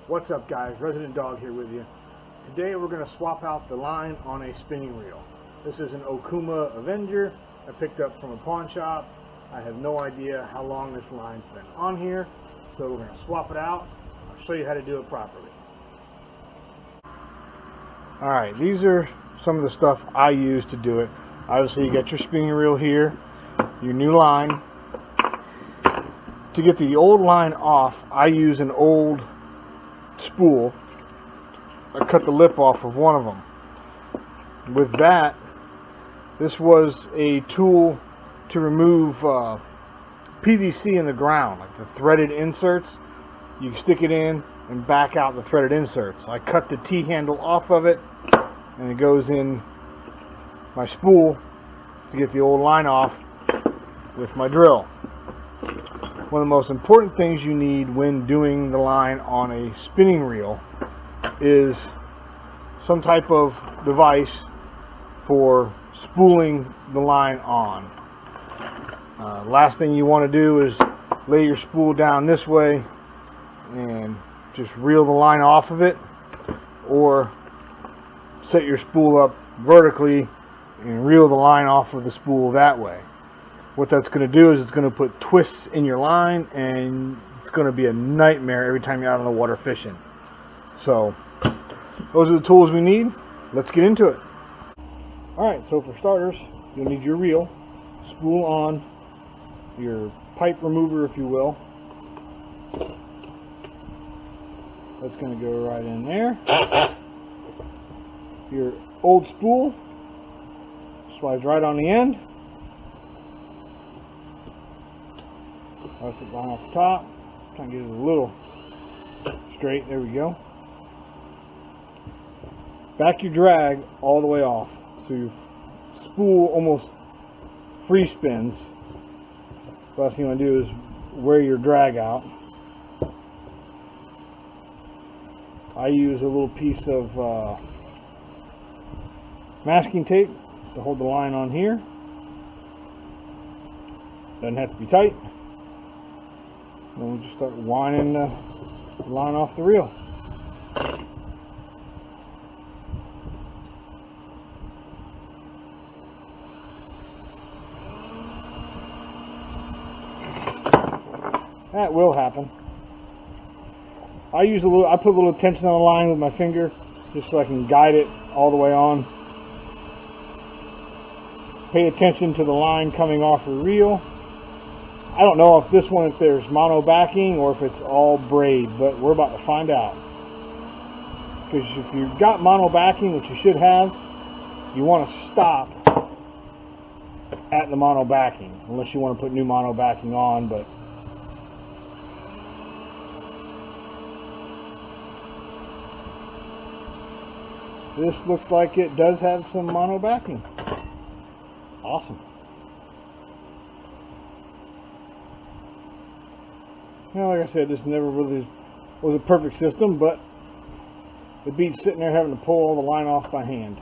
What's up, guys? Resident Dog here with you. Today we're going to swap out the line on a spinning reel. This is an Okuma Avenger I picked up from a pawn shop. I have no idea how long this line's been on here, so we're going to swap it out. I'll show you how to do it properly. Alright, these are some of the stuff I use to do it. Obviously you got your spinning reel here, your new line. To get the old line off, I use an old spool. I cut the lip off of one of them. With that, this was a tool to remove PVC in the ground, like the threaded inserts. You stick it in and back out the threaded inserts. I cut the T-handle off of it, and it goes in my spool to get the old line off with my drill. One of the most important things you need when doing the line on a spinning reel is some type of device for spooling the line on. Last thing you want to do is lay your spool down this way and just reel the line off of it, or set your spool up vertically and reel the line off of the spool that way. What that's going to do is it's going to put twists in your line, and it's going to be a nightmare every time you're out on the water fishing. So those are the tools we need. Let's get into it. Alright, so for starters, you'll need your reel, spool on, your pipe remover if you will. That's going to go right in there. Your old spool slides right on the end. That's the line off the top. Trying to get it a little straight. There we go. Back your drag all the way off, so your spool almost free spins. The last thing you want to do is wear your drag out. I use a little piece of masking tape to hold the line on here. Doesn't have to be tight. Then we'll just start winding the line off the reel. That will happen. I put a little tension on the line with my finger just so I can guide it all the way on. Pay attention to the line coming off the reel. I don't know if this one, if there's mono backing or if it's all braid, but we're about to find out. Because if you've got mono backing, which you should have, you want to stop at the mono backing, unless you want to put new mono backing on. But this looks like it does have some mono backing. Awesome. Well, like I said, this never really was a perfect system, but it beats sitting there having to pull all the line off by hand.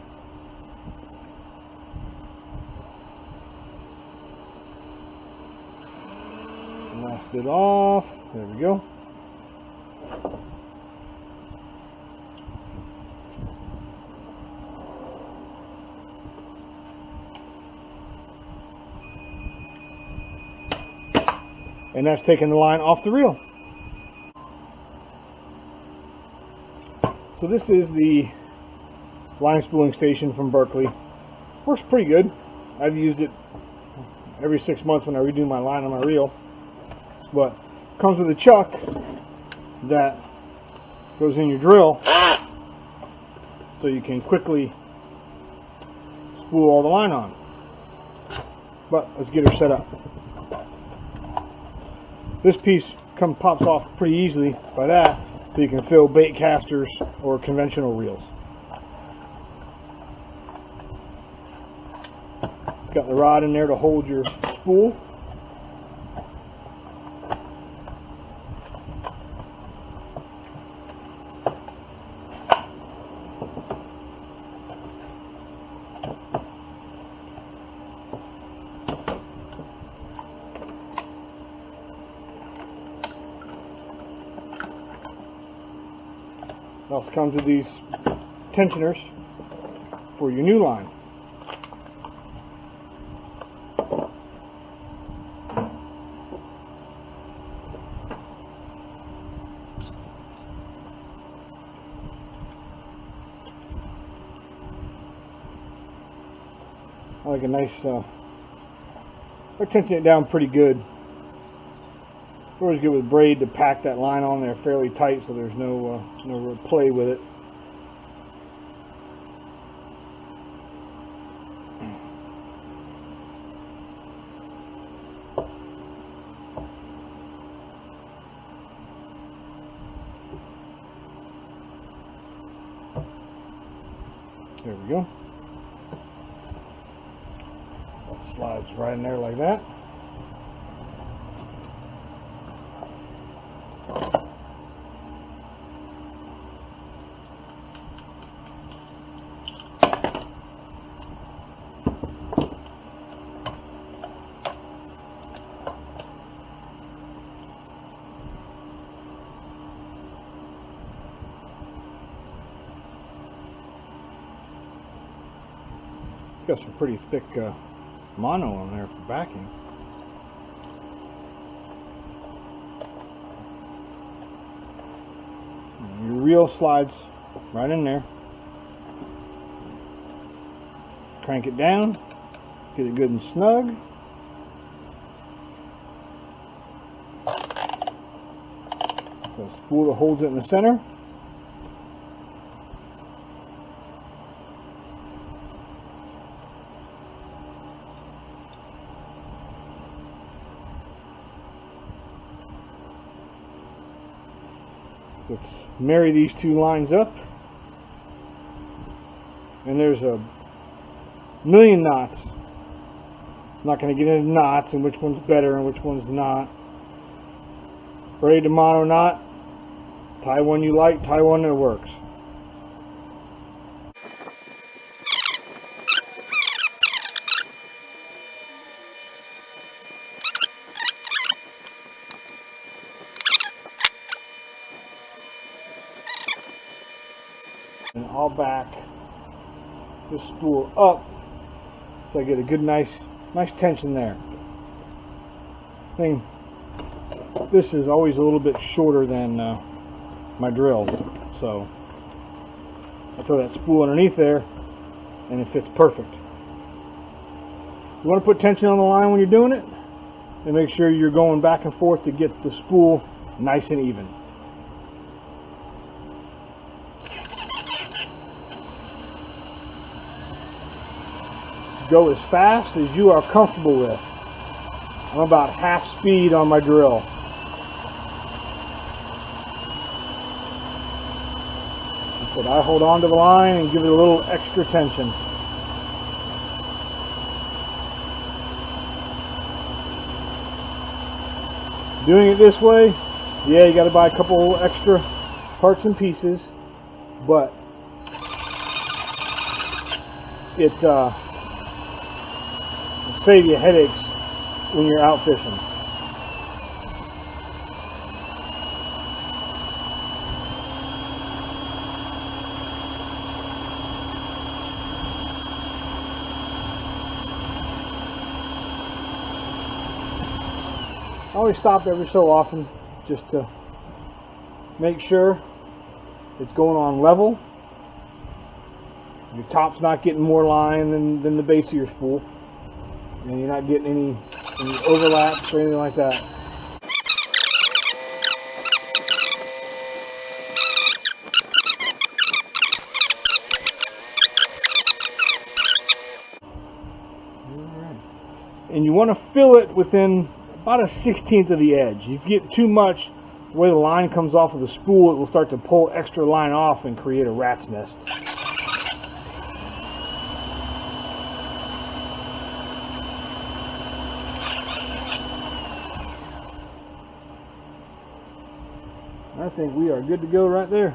Last bit off. There we go. And that's taking the line off the reel. So this is the line spooling station from Berkeley. Works pretty good. I've used it every 6 months when I redo my line on my reel. But it comes with a chuck that goes in your drill, so you can quickly spool all the line on. But let's get her set up. This piece pops off pretty easily by that, so you can fill bait casters or conventional reels. It's got the rod in there to hold your spool. It also comes with these tensioners for your new line. I like a nice, I tension it down pretty good. It's always good with braid to pack that line on there fairly tight so there's no real play with it. There we go. That slides right in there like that. Got some pretty thick mono on there for backing. And your reel slides right in there. Crank it down, get it good and snug. The spool that holds it in the center. Let's marry these two lines up, and there's a million knots. I'm not going to get into knots and which one's better and which one's not. Braid to mono knot, tie one you like, tie one that works. And I'll back this spool up so I get a good nice tension there. This is always a little bit shorter than my drill, so I throw that spool underneath there and it fits perfect. You want to put tension on the line when you're doing it, and make sure you're going back and forth to get the spool nice and even. Go as fast as you are comfortable with. I'm about half speed on my drill. So I hold on to the line and give it a little extra tension. Doing it this way, yeah, you got to buy a couple extra parts and pieces, but it save you headaches when you're out fishing. I always stop every so often just to make sure it's going on level. Your top's not getting more line than the base of your spool. And you're not getting any overlaps or anything like that. Alright. And you want to fill it within about a 1/16 of the edge. If you get too much, the way the line comes off of the spool, it will start to pull extra line off and create a rat's nest. I think we are good to go right there.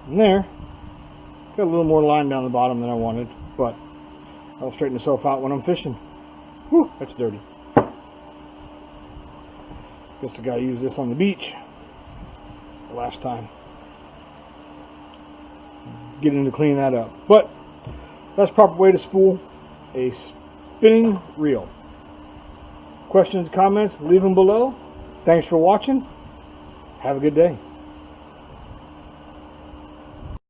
And there, got a little more line down the bottom than I wanted, but I'll straighten itself out when I'm fishing. Whew, that's dirty. Guess the guy used this on the beach the last time. Getting to clean that up. But that's the proper way to spool a spinning reel. Questions, comments, leave them below. Thanks for watching. Have a good day.